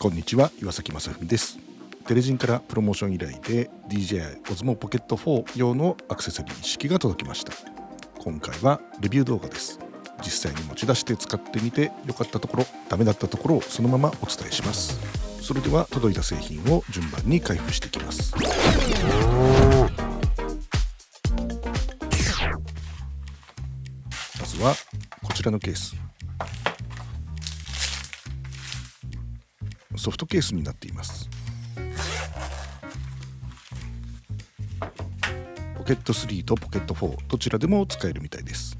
こんにちは、岩崎正文です。テレジンからプロモーション依頼で DJI Osmo Pocket 4用のアクセサリー一式が届きました。今回はレビュー動画です。実際に持ち出して使ってみて良かったところ、ダメだったところをそのままお伝えします。それでは届いた製品を順番に開封していきます。まずはこちらのケース、ソフトケースになっています。ポケット3とポケット4どちらでも使えるみたいです。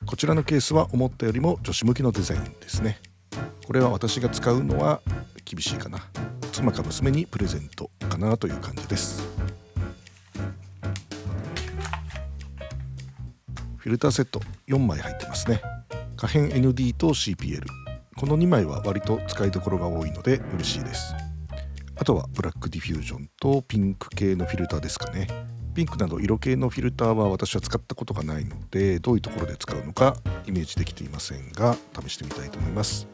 こちらのケースは思ったよりも女子向きのデザインですね。これは私が使うのは厳しいかな。妻か娘にプレゼントかなという感じです。フィルターセット4枚入ってますね。可変 ND と CPL、 この2枚は割と使いどころが多いので嬉しいです。あとはブラックディフュージョンとピンク系のフィルターですかね。ピンクなど色系のフィルターは私は使ったことがないので、どういうところで使うのかイメージできていませんが、試してみたいと思います。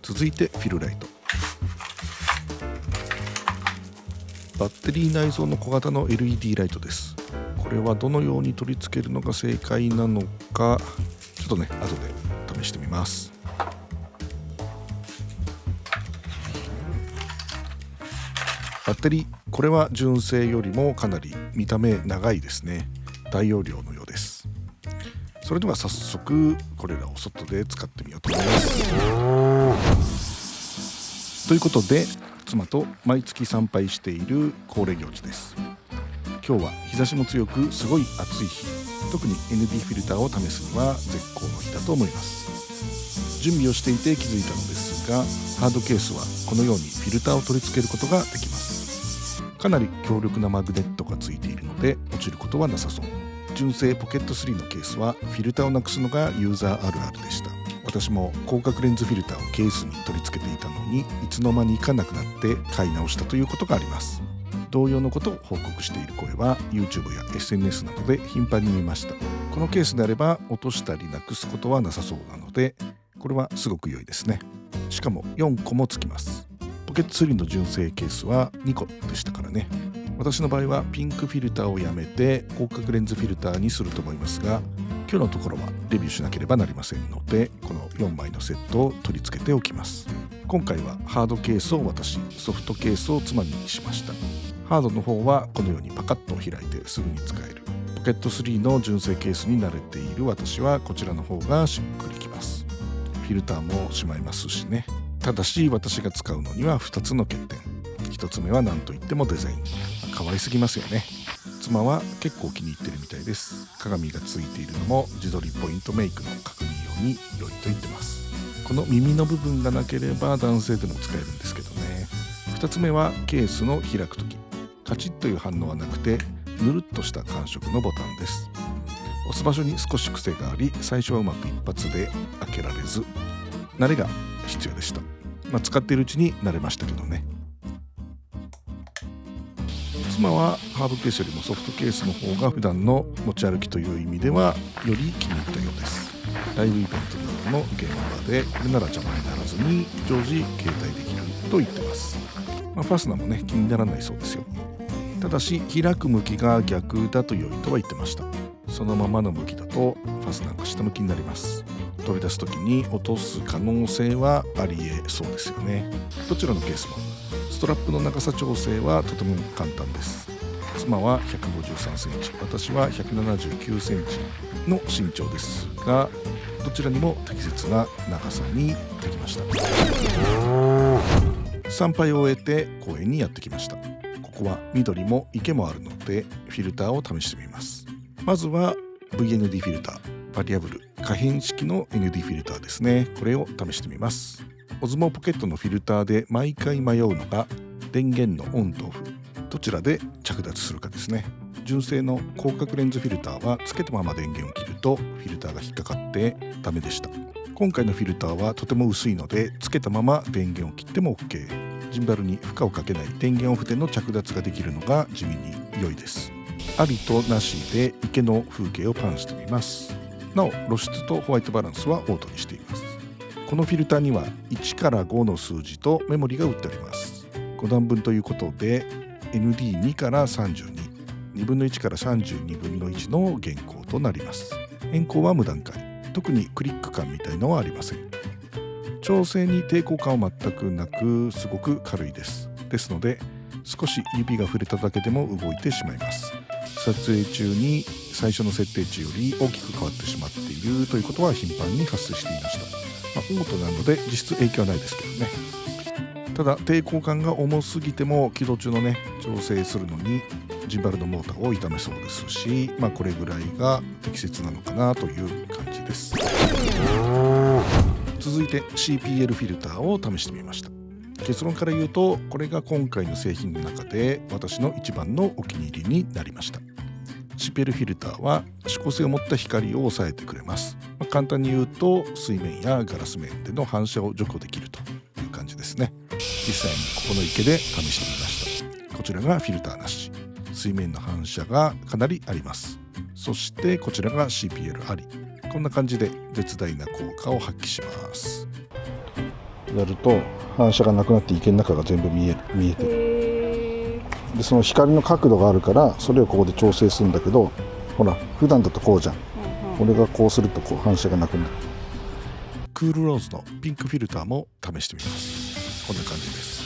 続いてフィルライト、バッテリー内蔵の小型の LED ライトです。これはどのように取り付けるのが正解なのか、ちょっとね後で試してみます。バッテリー、これは純正よりもかなり見た目長いですね。大容量のようです。それでは早速これらを外で使ってみようと思います。ということで、妻と毎月参拝している恒例行事です。今日は日差しも強くすごい暑い日、特に ND フィルターを試すには絶好の日だと思います。準備をしていて気づいたのですが、ハードケースはこのようにフィルターを取り付けることができます。かなり強力なマグネットがついているので落ちることはなさそう。純正ポケット3のケースはフィルターをなくすのがユーザーあるあるでした。私も広角レンズフィルターをケースに取り付けていたのに、いつの間にかなくなって買い直したということがあります。同様のことを報告している声は YouTube や SNS などで頻繁に見ました。このケースであれば落としたりなくすことはなさそうなので、これはすごく良いですね。しかも4個もつきます。ポケット3の純正ケースは2個でしたからね。私の場合はピンクフィルターをやめて広角レンズフィルターにすると思いますが、今日のところはレビューしなければなりませんので、この4枚のセットを取り付けておきます。今回はハードケースを私、ソフトケースを妻にしました。ハードの方はこのようにパカッと開いてすぐに使えるポケット3の純正ケースに慣れている私はこちらの方がしっくりきます。フィルターもしまいますしね。ただし私が使うのには2つの欠点。1つ目は何といってもデザイン、可愛すぎますよね。妻は結構気に入ってるみたいです。鏡がついているのも自撮りポイントメイクの確認用に良いと言ってます。この耳の部分がなければ男性でも使えるんですけどね。2つ目はケースの開くとき、カチッという反応はなくてぬるっとした感触のボタンです。押す場所に少し癖があり、最初はうまく一発で開けられず、慣れが必要でした。使っているうちに慣れましたけどね。妻はハードケースよりもソフトケースの方が普段の持ち歩きという意味ではより気に入ったようです。ライブイベントなどの現場でこれなら邪魔にならずに常時携帯できると言ってます。ファスナーもね気にならないそうですよ。ただし開く向きが逆だと良いとは言ってました。そのままの向きだとファスナーが下向きになります。取り出す時に落とす可能性はありえそうですよね。どちらのケースもストラップの長さ調整はとても簡単です。妻は153センチ、私は179センチの身長ですが、どちらにも適切な長さにできました。参拝を終えて公園にやってきました。ここは緑も池もあるのでフィルターを試してみます。まずは VND フィルター、バリアブル可変式の ND フィルターですね。これを試してみます。Osmo Pocketのフィルターで毎回迷うのが電源のオンとオフ、どちらで着脱するかですね。純正の広角レンズフィルターはつけたまま電源を切るとフィルターが引っかかってダメでした。今回のフィルターはとても薄いのでつけたまま電源を切っても OK。 ジンバルに負荷をかけない電源オフでの着脱ができるのが地味に良いです。ありとなしで池の風景をパンしてみます。なお露出とホワイトバランスはオートにしています。このフィルターには1から5の数字とメモリが売ってあります。5段分ということで ND2 から32、2分の1から32分の1の原稿となります。変更は無段階、特にクリック感みたいのはありません。調整に抵抗感は全くなく、すごく軽いです。ですので少し指が触れただけでも動いてしまいます。撮影中に最初の設定値より大きく変わってしまっているということは頻繁に発生していました。オートなので実質影響はないですけどね。ただ抵抗感が重すぎても起動中のね調整するのにジンバルのモーターを傷めそうですし、これぐらいが適切なのかなという感じです。続いて CPL フィルターを試してみました。結論から言うと、これが今回の製品の中で私の一番のお気に入りになりました。CPL フィルターは指向性を持った光を抑えてくれます。簡単に言うと水面やガラス面での反射を除去できるという感じですね。実際にここの池で試してみました。こちらがフィルターなし、水面の反射がかなりあります。そしてこちらが CPL あり、こんな感じで絶大な効果を発揮します。やると反射がなくなって池の中が全部見えてる。でその光の角度があるからそれをここで調整するんだけど、ほら普段だとこうじゃん、これがこうするとこう反射がなくなる。クールローズのピンクフィルターも試してみます。こんな感じです。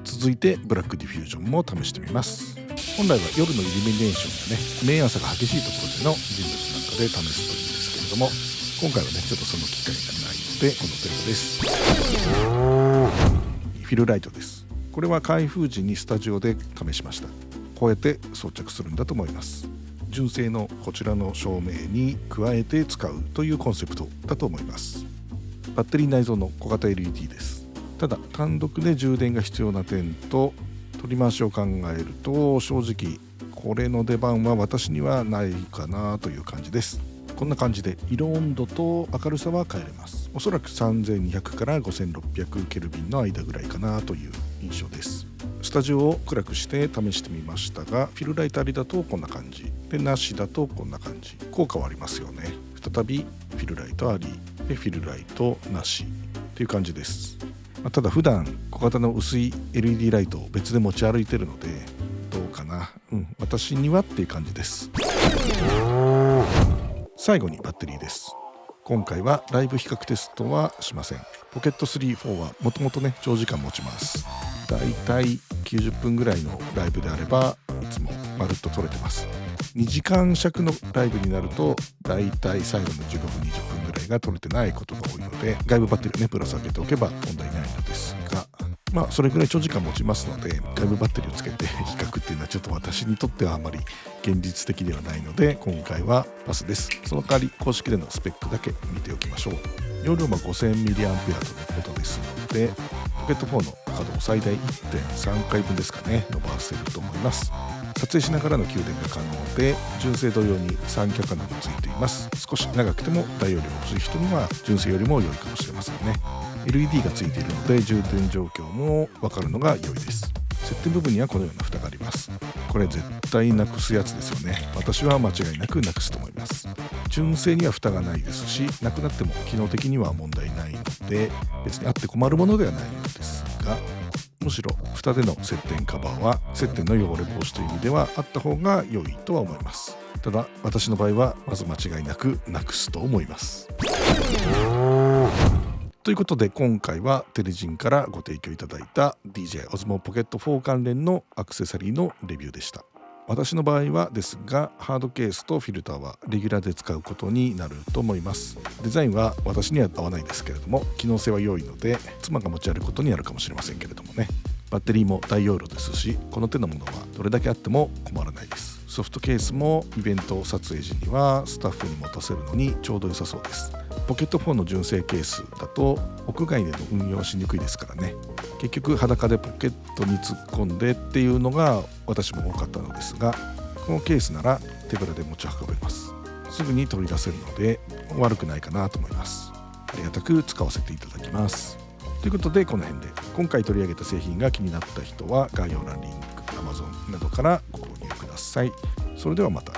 続いてブラックディフュージョンも試してみます。本来は夜のイルミネーションがね明暗差が激しいところでの人物なんかで試すといいんですけれども、今回はねちょっとその機会がないのでこの程度です。フィルライトです。これは開封時にスタジオで試しました。こうやって装着するんだと思います。純正のこちらの照明に加えて使うというコンセプトだと思います。バッテリー内蔵の小型 LED です。ただ単独で充電が必要な点と取り回しを考えると、正直これの出番は私にはないかなという感じです。こんな感じで色温度と明るさは変えれます。おそらく3200から5600ケルビンの間ぐらいかなという印象です。スタジオを暗くして試してみましたが、フィルライトありだとこんな感じで、なしだとこんな感じ、効果はありますよね。再びフィルライトありでフィルライトなしっていう感じです。ただ普段小型の薄い LED ライトを別で持ち歩いてるのでどうかな、私にはっていう感じです。最後にバッテリーです。今回はライブ比較テストはしません。ポケット3、4はもともとね長時間持ちます。だいたい90分ぐらいのライブであればいつもまるっと撮れてます。2時間尺のライブになるとだいたい最後の15分20分ぐらいが撮れてないことが多いので、外部バッテリーをねぶら下げておけば問題ないのですが、それぐらい長時間持ちますので、外部バッテリーをつけて比較っていうのはちょっと私にとってはあまり現実的ではないので今回はパスです。その代わり公式でのスペックだけ見ておきましょう。容量は 5000mAh とのことですので、ポケット4の稼働最大 1.3 回分ですかね伸ばせると思います。撮影しながらの給電が可能で、純正同様に三脚などついています。少し長くても大容量欲しい人には純正よりも良いかもしれませんね。 LED がついているので充電状況も分かるのが良いです。接点部分にはこのような蓋があります。これ絶対なくすやつですよね。私は間違いなくなくすと思います。純正には蓋がないですし、なくなっても機能的には問題ないので別にあって困るものではないのですが、むしろ蓋での接点カバーは接点の汚れ防止という意味ではあった方が良いとは思います。ただ私の場合はまず間違いなくなくすと思います。ということで今回はテレジンからご提供いただいた DJI Osmo Pocket 4関連のアクセサリーのレビューでした。私の場合はですが、ハードケースとフィルターはレギュラーで使うことになると思います。デザインは私には合わないですけれども、機能性は良いので妻が持ち歩くことになるかもしれませんけれどもね。バッテリーも大容量ですし、この手のものはどれだけあっても困らないです。ソフトケースもイベント撮影時にはスタッフに持たせるのにちょうど良さそうです。ポケット4の純正ケースだと屋外での運用しにくいですからね。結局裸でポケットに突っ込んでっていうのが私も多かったのですが、このケースなら手ぶらで持ち運べます。すぐに取り出せるので悪くないかなと思います。ありがたく使わせていただきます。ということでこの辺で、今回取り上げた製品が気になった人は概要欄リンク、Amazon Amazon などからご購入ください。それではまた